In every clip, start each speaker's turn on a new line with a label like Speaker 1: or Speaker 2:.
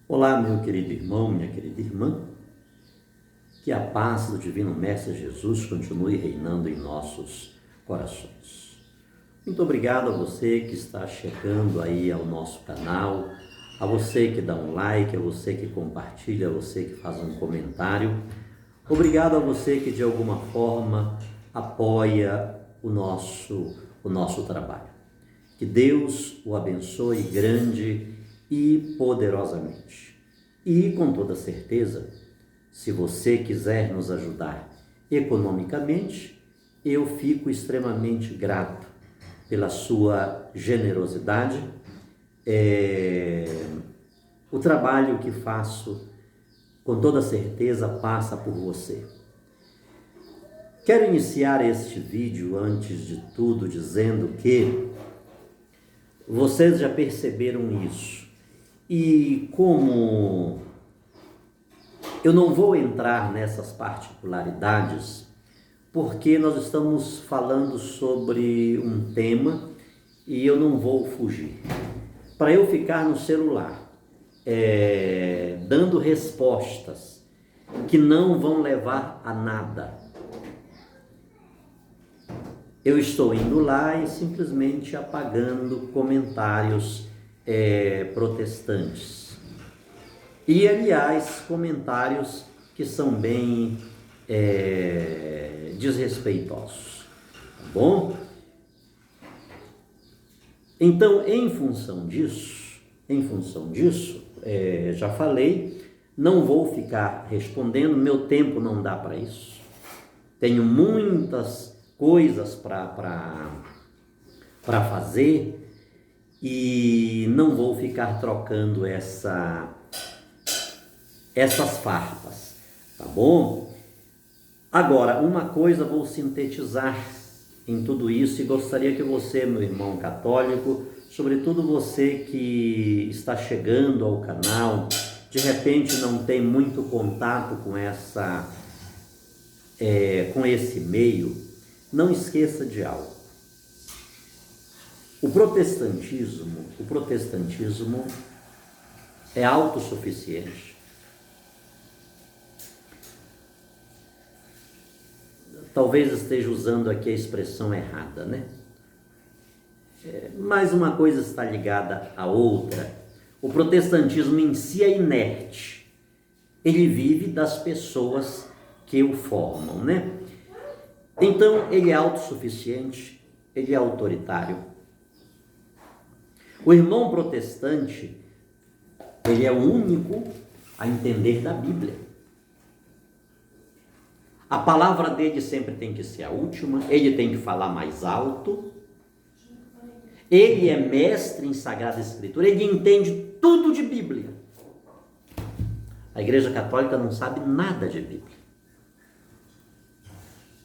Speaker 1: Olá, meu querido irmão, minha querida irmã, que a paz do Divino Mestre Jesus continue reinando em nossos corações. Muito obrigado a você que está chegando aí ao nosso canal, a você que dá um like, a você que compartilha, a você que faz um comentário. Obrigado a você que de alguma forma apoia o nosso trabalho. Que Deus o abençoe grande e poderosamente. E com toda certeza, se você quiser nos ajudar economicamente, eu fico extremamente grato pela sua generosidade. O trabalho que faço, com toda certeza, passa por você. Quero iniciar este vídeo, antes de tudo, dizendo que vocês já perceberam isso. E como eu não vou entrar nessas particularidades, porque nós estamos falando sobre um tema e eu não vou fugir. Para eu ficar no celular, dando respostas que não vão levar a nada, eu estou indo lá e simplesmente apagando comentários protestantes. E, aliás, comentários que são bem desrespeitosos. Tá bom? Então, em função disso, já falei, não vou ficar respondendo, meu tempo não dá para isso. Tenho muitas coisas para fazer e não vou ficar trocando essas farpas, tá bom? Agora, uma coisa vou sintetizar em tudo isso e gostaria que você, meu irmão católico, sobretudo você que está chegando ao canal, de repente não tem muito contato com esse meio, não esqueça de algo. O protestantismo é autossuficiente. Talvez esteja usando aqui a expressão errada, né? Mas uma coisa está ligada à outra. O protestantismo em si é inerte. Ele vive das pessoas que o formam, né? Então, ele é autossuficiente, ele é autoritário. O irmão protestante, ele é o único a entender da Bíblia. A palavra dele sempre tem que ser a última, ele tem que falar mais alto. Ele é mestre em Sagrada Escritura, ele entende tudo de Bíblia. A Igreja Católica não sabe nada de Bíblia.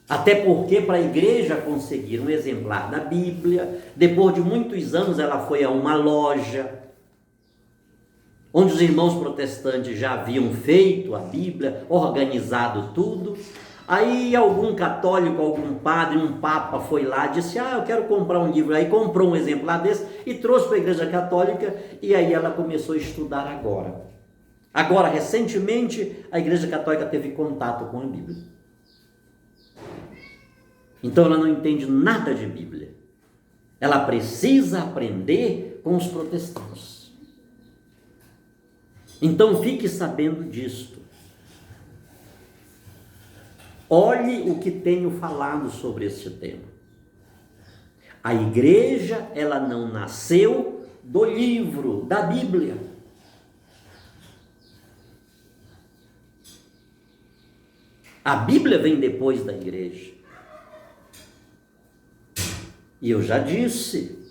Speaker 1: Até porque, para a igreja conseguir um exemplar da Bíblia, depois de muitos anos ela foi a uma loja, onde os irmãos protestantes já haviam feito a Bíblia, organizado tudo. Aí algum católico, algum padre, um papa foi lá e disse: eu quero comprar um livro. Aí comprou um exemplar desse e trouxe para a Igreja Católica, e aí ela começou a estudar agora. Agora, recentemente, a Igreja Católica teve contato com a Bíblia. Então ela não entende nada de Bíblia. Ela precisa aprender com os protestantes. Então fique sabendo disto. Olhe o que tenho falado sobre este tema. A igreja, ela não nasceu do livro, da Bíblia. A Bíblia vem depois da igreja. E eu já disse,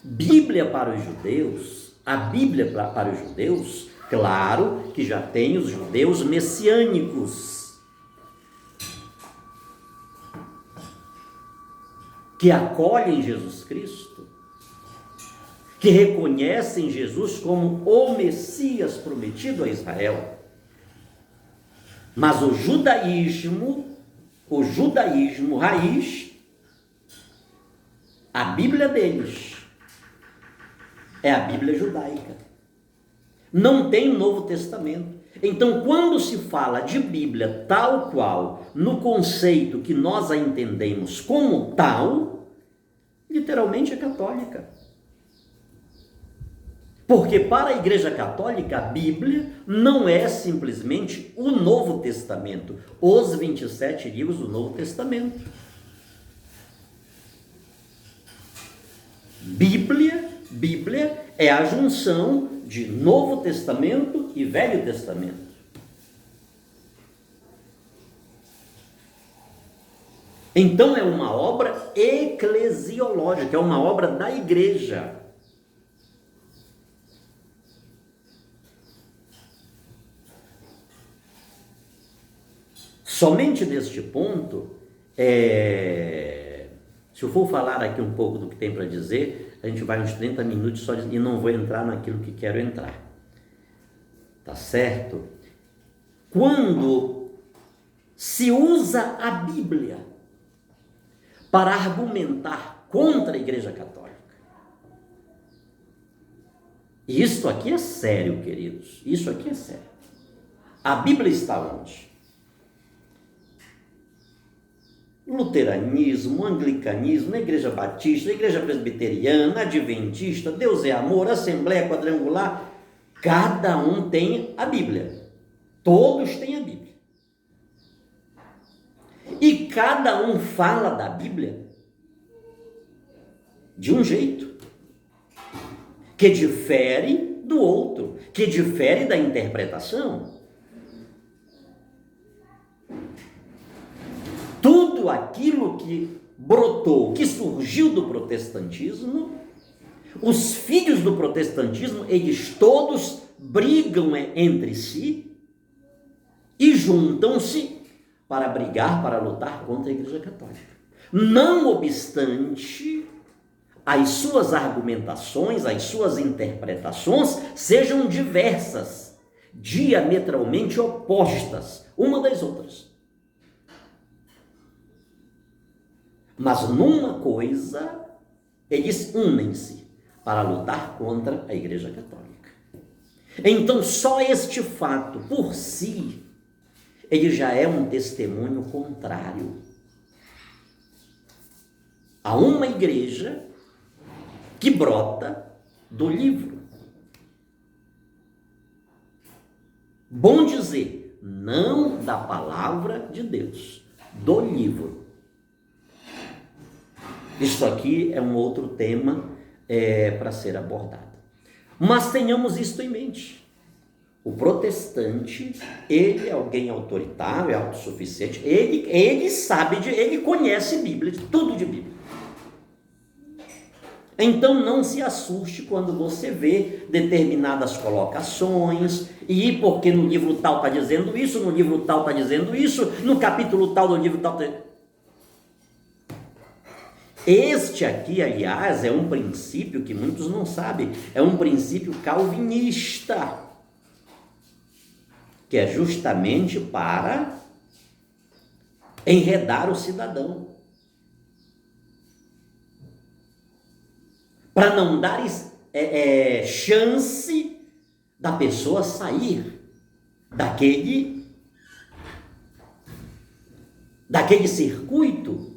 Speaker 1: Bíblia para os judeus, a Bíblia para os judeus, claro que já tem os judeus messiânicos, que acolhem Jesus Cristo, que reconhecem Jesus como o Messias prometido a Israel. Mas o judaísmo raiz, a Bíblia deles é a Bíblia judaica. não tem Novo Testamento. Então, quando se fala de Bíblia tal qual, no conceito que nós a entendemos como tal, literalmente é católica. Porque para a Igreja Católica, a Bíblia não é simplesmente o Novo Testamento, os 27 livros do Novo Testamento. Bíblia é a junção de Novo Testamento e Velho Testamento. Então é uma obra eclesiológica, é uma obra da igreja. Somente neste ponto, se eu for falar aqui um pouco do que tem para dizer, a gente vai uns 30 minutos só e não vou entrar naquilo que quero entrar. Tá certo? Quando se usa a Bíblia para argumentar contra a Igreja Católica, e isso aqui é sério, queridos, isso aqui é sério. A Bíblia está onde? Luteranismo, anglicanismo, na Igreja Batista, na Igreja Presbiteriana, Adventista, Deus é Amor, Assembleia Quadrangular, cada um tem a Bíblia. Todos têm a Bíblia. E cada um fala da Bíblia de um jeito, que difere do outro, que difere da interpretação. Tudo aquilo que brotou, que surgiu do protestantismo, os filhos do protestantismo, eles todos brigam entre si e juntam-se para brigar, para lutar contra a Igreja Católica. Não obstante, as suas argumentações, as suas interpretações sejam diversas, diametralmente opostas uma das outras. Mas numa coisa, eles unem-se para lutar contra a Igreja Católica. Então, só este fato por si, ele já é um testemunho contrário a uma igreja que brota do livro. Bom dizer, não da palavra de Deus, do livro. Isso aqui é um outro tema para ser abordado. Mas tenhamos isto em mente. O protestante, ele é alguém autoritário, é autossuficiente, ele sabe, ele conhece Bíblia, tudo de Bíblia. Então não se assuste quando você vê determinadas colocações, e porque no livro tal está dizendo isso, no livro tal está dizendo isso, no capítulo tal do livro tal está... Este aqui, aliás, é um princípio que muitos não sabem, é um princípio calvinista, que é justamente para enredar o cidadão, para não dar chance da pessoa sair daquele circuito.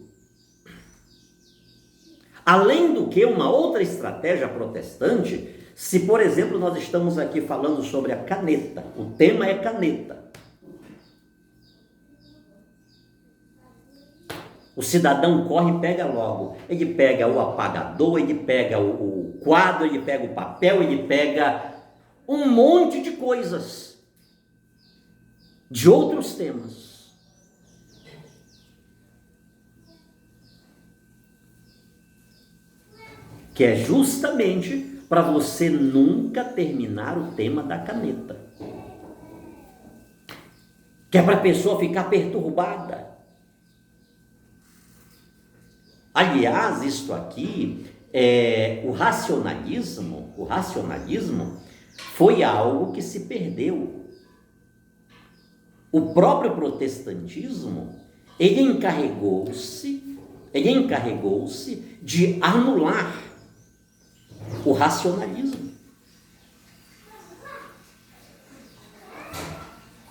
Speaker 1: Além do que, uma outra estratégia protestante, se, por exemplo, nós estamos aqui falando sobre a caneta, o tema é caneta. O cidadão corre e pega logo. Ele pega o apagador, ele pega o quadro, ele pega o papel, ele pega um monte de coisas, de outros temas. Que é justamente para você nunca terminar o tema da caneta. Que é para a pessoa ficar perturbada. Aliás, isto aqui, o racionalismo foi algo que se perdeu. O próprio protestantismo, ele encarregou-se de anular o racionalismo.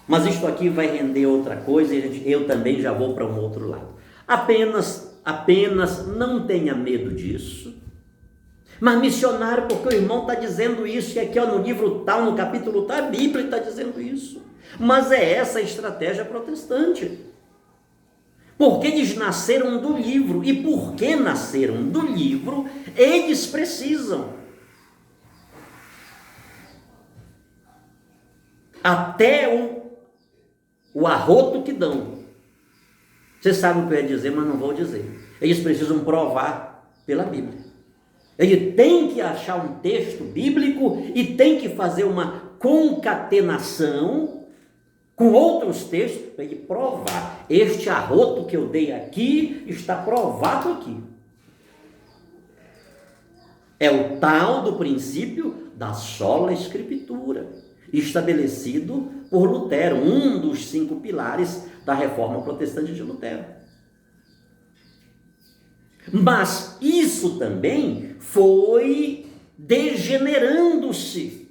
Speaker 1: Mas isto aqui vai render outra coisa e eu também já vou para um outro lado. Apenas não tenha medo disso. Mas missionário, porque o irmão está dizendo isso, e aqui no livro tal, no capítulo tal, a Bíblia está dizendo isso. Mas é essa a estratégia protestante. Porque eles nasceram do livro, e porque nasceram do livro, eles precisam até o arroto que dão. Você sabe o que eu ia dizer, mas não vou dizer. Eles precisam provar pela Bíblia. Ele tem que achar um texto bíblico e tem que fazer uma concatenação com outros textos para ele provar. Este arroto que eu dei aqui está provado aqui. É o tal do princípio da sola escritura, estabelecido por Lutero, um dos 5 pilares da reforma protestante de Lutero. Mas isso também foi degenerando-se.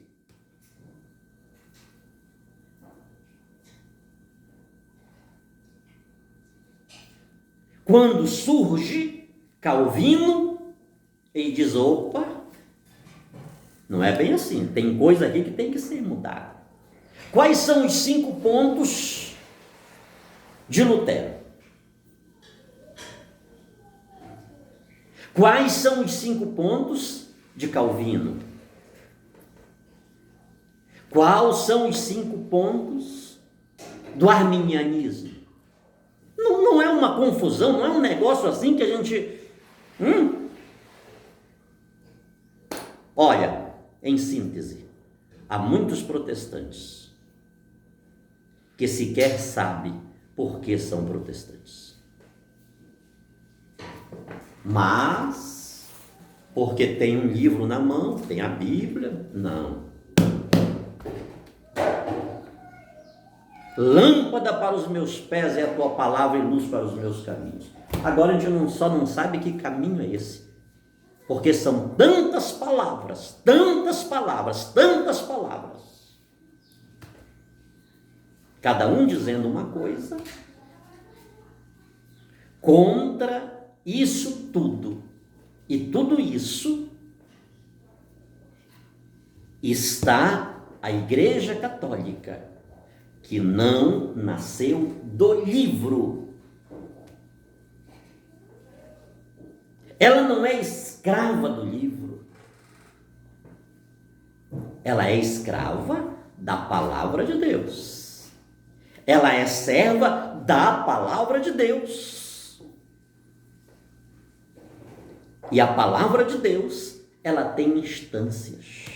Speaker 1: Quando surge Calvino, ele diz: opa, não é bem assim, tem coisa aqui que tem que ser mudada. Quais são os 5 pontos de Lutero? Quais são os 5 pontos de Calvino? Quais são os 5 pontos do arminianismo? Não é uma confusão, não é um negócio assim que a gente... Olha, em síntese, há muitos protestantes que sequer sabem por que são protestantes. Mas, porque tem um livro na mão, tem a Bíblia, não. Lâmpada para os meus pés é a tua palavra e luz para os meus caminhos. Agora a gente só não sabe que caminho é esse. Porque são tantas palavras, tantas palavras, tantas palavras. Cada um dizendo uma coisa contra isso tudo. E tudo isso está a Igreja Católica, que não nasceu do livro. Ela não é escrava do livro. Ela é escrava da palavra de Deus. Ela é serva da palavra de Deus. E a palavra de Deus, ela tem instâncias.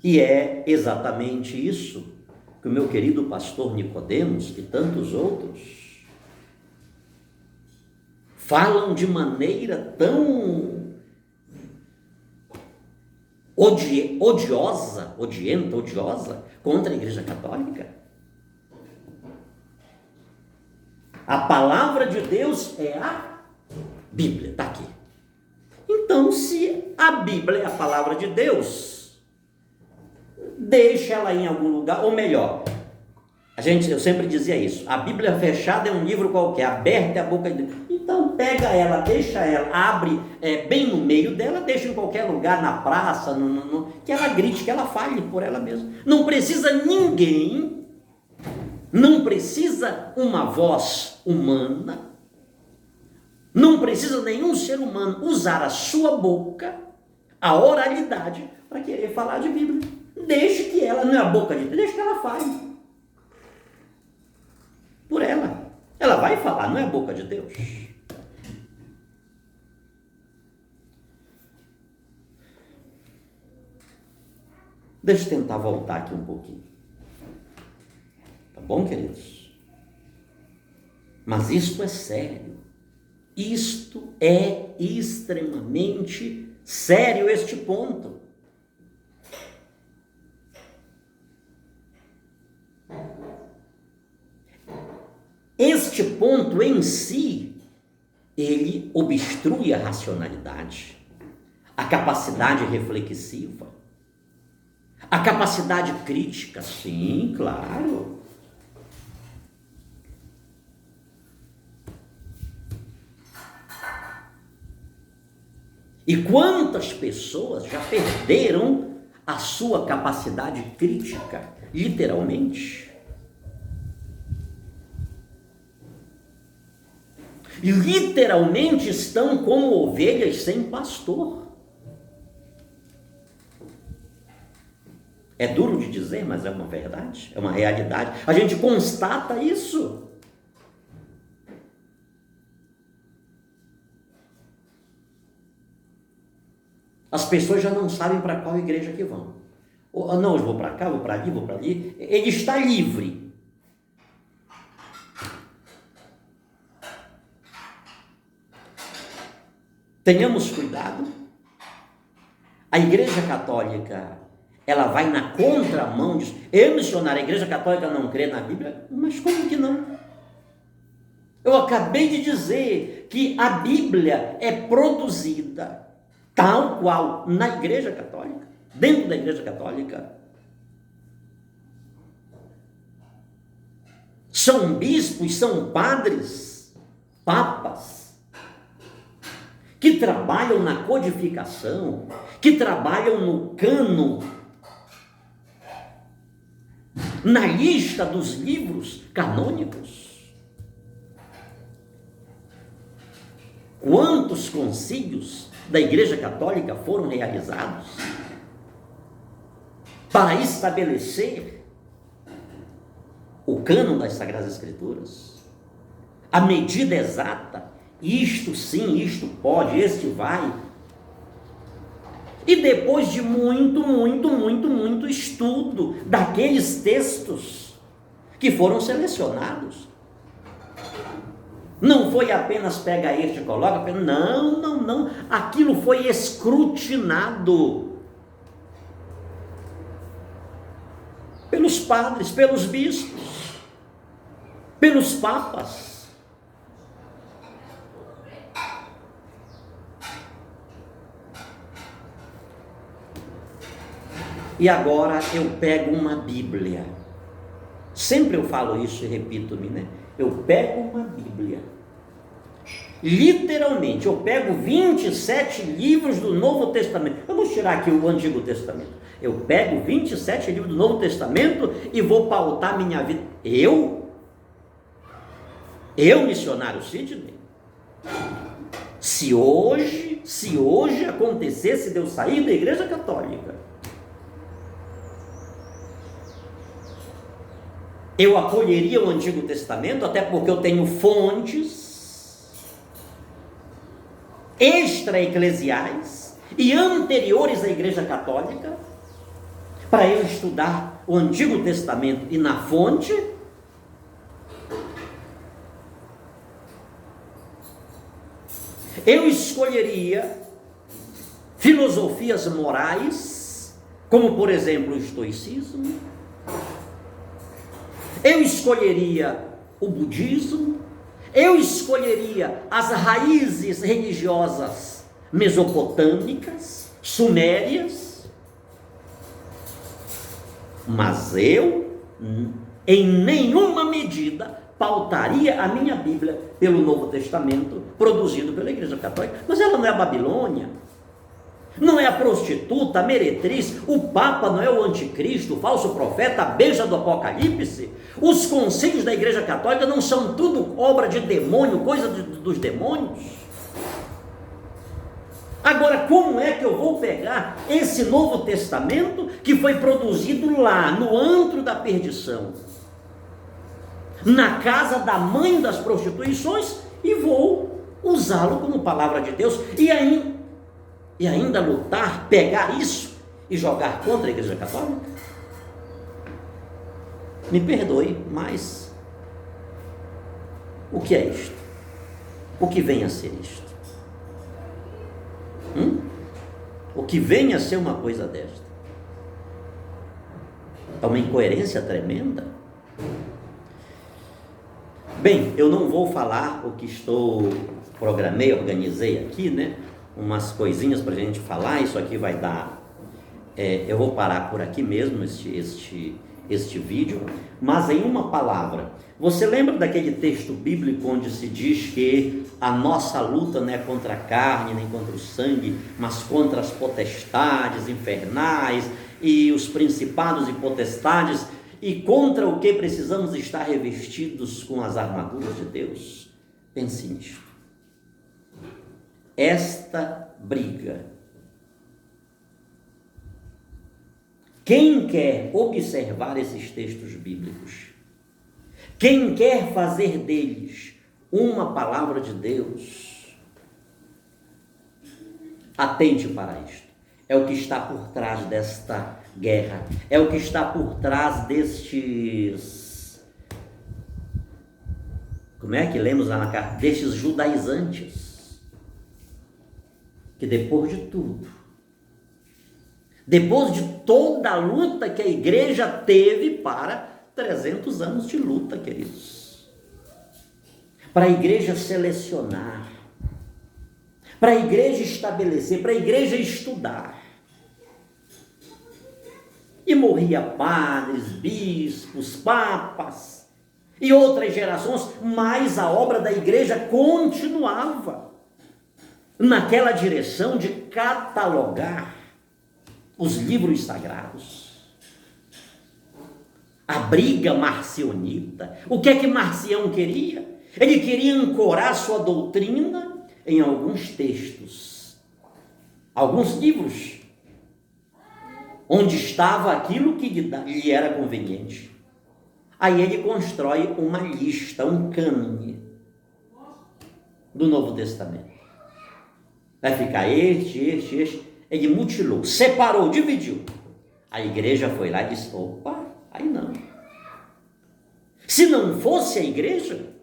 Speaker 1: E é exatamente isso que o meu querido pastor Nicodemos e tantos outros falam de maneira tão odiosa contra a Igreja Católica. A palavra de Deus é a Bíblia, está aqui. Então, se a Bíblia é a palavra de Deus, deixa ela em algum lugar, ou melhor, eu sempre dizia isso, a Bíblia fechada é um livro qualquer, aberta é a boca de Deus. Então pega ela, deixa ela, abre bem no meio dela, deixa em qualquer lugar, na praça, que ela grite, que ela fale por ela mesma. Não precisa ninguém, não precisa uma voz humana, não precisa nenhum ser humano usar a sua boca, a oralidade, para querer falar de Bíblia. Deixe que ela, não é a boca de Deus, deixe que ela fale. Por ela. Ela vai falar, não é a boca de Deus. Deixa eu tentar voltar aqui um pouquinho. Tá bom, queridos? Mas isto é sério. Isto é extremamente sério, este ponto. Este ponto em si, ele obstrui a racionalidade, a capacidade reflexiva, A capacidade crítica, sim, claro. E quantas pessoas já perderam a sua capacidade crítica, literalmente? E literalmente estão como ovelhas sem pastor. É duro de dizer, mas é uma verdade, é uma realidade. A gente constata isso. As pessoas já não sabem para qual igreja que vão. Ou, não, eu vou para cá, vou para ali, vou para ali. Ele está livre. Tenhamos cuidado. A Igreja Católica, ela vai na contramão disso. Eu, missionário, a Igreja Católica não crê na Bíblia, mas como que não? Eu acabei de dizer que a Bíblia é produzida tal qual na Igreja Católica, dentro da Igreja Católica. São bispos, são padres, papas, que trabalham na codificação, que trabalham no cânon, na lista dos livros canônicos. Quantos concílios da Igreja Católica foram realizados para estabelecer o cânon das Sagradas Escrituras? A medida exata, isto sim, isto pode, este vai. E depois de muito estudo daqueles textos que foram selecionados, não foi apenas pega este e coloca, não, aquilo foi escrutinado pelos padres, pelos bispos, pelos papas. E agora eu pego uma Bíblia. Sempre eu falo isso e repito-me, né? Eu pego uma Bíblia. Literalmente, eu pego 27 livros do Novo Testamento. Vamos tirar aqui o Antigo Testamento. Eu pego 27 livros do Novo Testamento e vou pautar minha vida. Eu, missionário Sidney, se hoje acontecesse de eu sair da Igreja Católica, eu acolheria o Antigo Testamento, até porque eu tenho fontes extra-eclesiais e anteriores à Igreja Católica para eu estudar o Antigo Testamento. E na fonte eu escolheria filosofias morais, como por exemplo o estoicismo. Eu escolheria o budismo, eu escolheria as raízes religiosas mesopotâmicas, sumérias, mas eu, em nenhuma medida, pautaria a minha Bíblia pelo Novo Testamento, produzido pela Igreja Católica. Mas ela não é a Babilônia, não é a prostituta, a meretriz, o Papa não é o anticristo, o falso profeta, a besta do Apocalipse. Os concílios da Igreja Católica não são tudo obra de demônio, coisa dos demônios. Agora, como é que eu vou pegar esse Novo Testamento que foi produzido lá, no antro da perdição, na casa da mãe das prostituições, e vou usá-lo como palavra de Deus, e ainda lutar, pegar isso e jogar contra a Igreja Católica? Me perdoe, mas o que é isto? O que vem a ser isto? O que vem a ser uma coisa desta? É uma incoerência tremenda. Bem, eu não vou falar o que organizei aqui, né? Umas coisinhas para a gente falar. Isso aqui vai dar Eu vou parar por aqui mesmo este vídeo, mas em uma palavra, você lembra daquele texto bíblico onde se diz que a nossa luta não é contra a carne, nem contra o sangue, mas contra as potestades infernais e os principados e potestades, e contra o que precisamos estar revestidos com as armaduras de Deus? Pense nisto. Esta briga, quem quer observar esses textos bíblicos, quem quer fazer deles uma palavra de Deus, atente para isto. É o que está por trás desta guerra, é o que está por trás destes, como é que lemos lá na carta? Destes judaizantes, que depois de tudo, depois de toda a luta que a igreja teve para 300 anos de luta, queridos, para a igreja selecionar, para a igreja estabelecer, para a igreja estudar, e morria padres, bispos, papas e outras gerações, mas a obra da igreja continuava naquela direção de catalogar os livros sagrados. A briga marcionita. O que é que Marcião queria? Ele queria ancorar sua doutrina em alguns textos, alguns livros, onde estava aquilo que lhe era conveniente. Aí ele constrói uma lista, um cânone do Novo Testamento. Vai ficar este. Ele mutilou, separou, dividiu. A igreja foi lá e disse: opa, aí não. Se não fosse a igreja,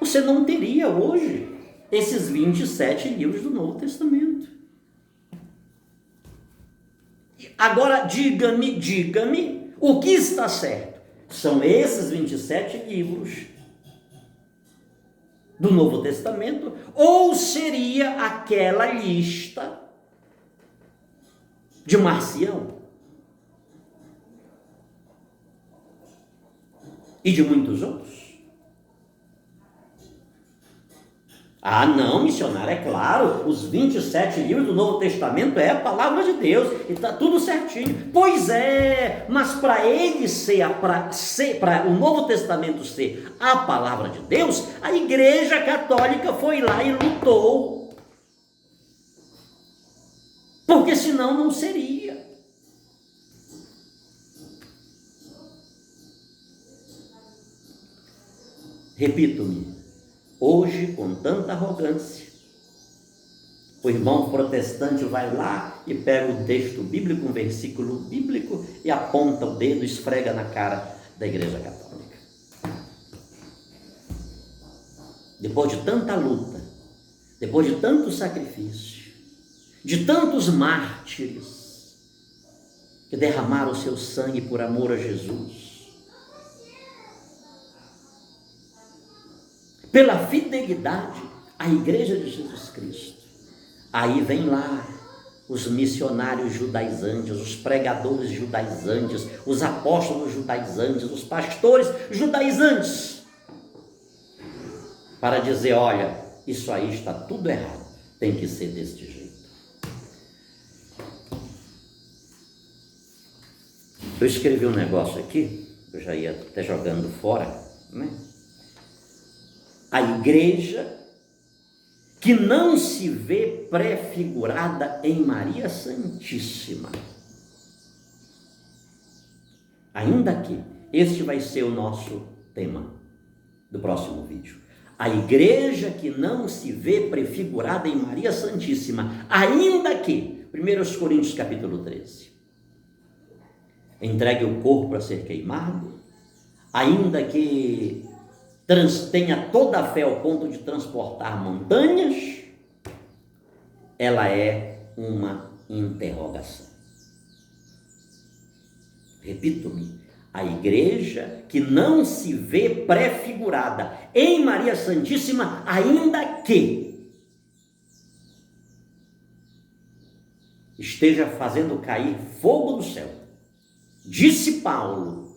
Speaker 1: você não teria hoje esses 27 livros do Novo Testamento. Agora, diga-me, o que está certo? São esses 27 livros do Novo Testamento, ou seria aquela lista de Marcião e de muitos outros? Ah, não, missionário, é claro, os 27 livros do Novo Testamento é a palavra de Deus, e está tudo certinho. Pois é, mas para ele para o Novo Testamento ser a palavra de Deus, a Igreja Católica foi lá e lutou, porque senão não seria. Repito-me, hoje, com tanta arrogância, o irmão protestante vai lá e pega o texto bíblico, um versículo bíblico, e aponta o dedo, esfrega na cara da Igreja Católica. Depois de tanta luta, depois de tanto sacrifício, de tantos mártires que derramaram o seu sangue por amor a Jesus, pela fidelidade à Igreja de Jesus Cristo, aí vem lá os missionários judaizantes, os pregadores judaizantes, os apóstolos judaizantes, os pastores judaizantes, para dizer: olha, isso aí está tudo errado, tem que ser deste jeito. Eu escrevi um negócio aqui, eu já ia até jogando fora, né? A igreja que não se vê prefigurada em Maria Santíssima. Ainda que este vai ser o nosso tema do próximo vídeo. A igreja que não se vê prefigurada em Maria Santíssima, ainda que, 1 Coríntios capítulo 13, entregue o corpo a ser queimado, ainda que tenha toda a fé ao ponto de transportar montanhas, ela é uma interrogação. Repito-me, a igreja que não se vê prefigurada em Maria Santíssima, ainda que esteja fazendo cair fogo do céu. Disse Paulo,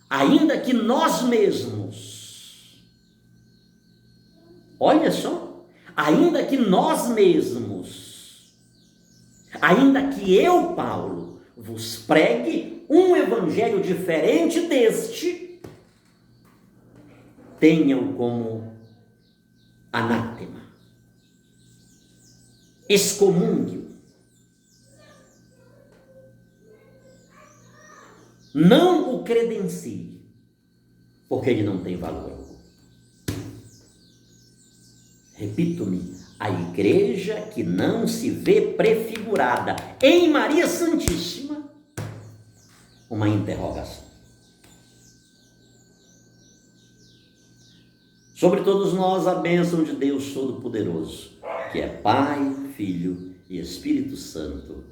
Speaker 1: ainda que nós mesmos, olha só, ainda que nós mesmos, ainda que eu, Paulo, vos pregue um evangelho diferente deste, tenham como anátema, excomungue-o, não o credencie, porque ele não tem valor algum. Repito-me, a igreja que não se vê prefigurada em Maria Santíssima, uma interrogação. Sobre todos nós a bênção de Deus Todo-Poderoso, que é Pai, Filho e Espírito Santo.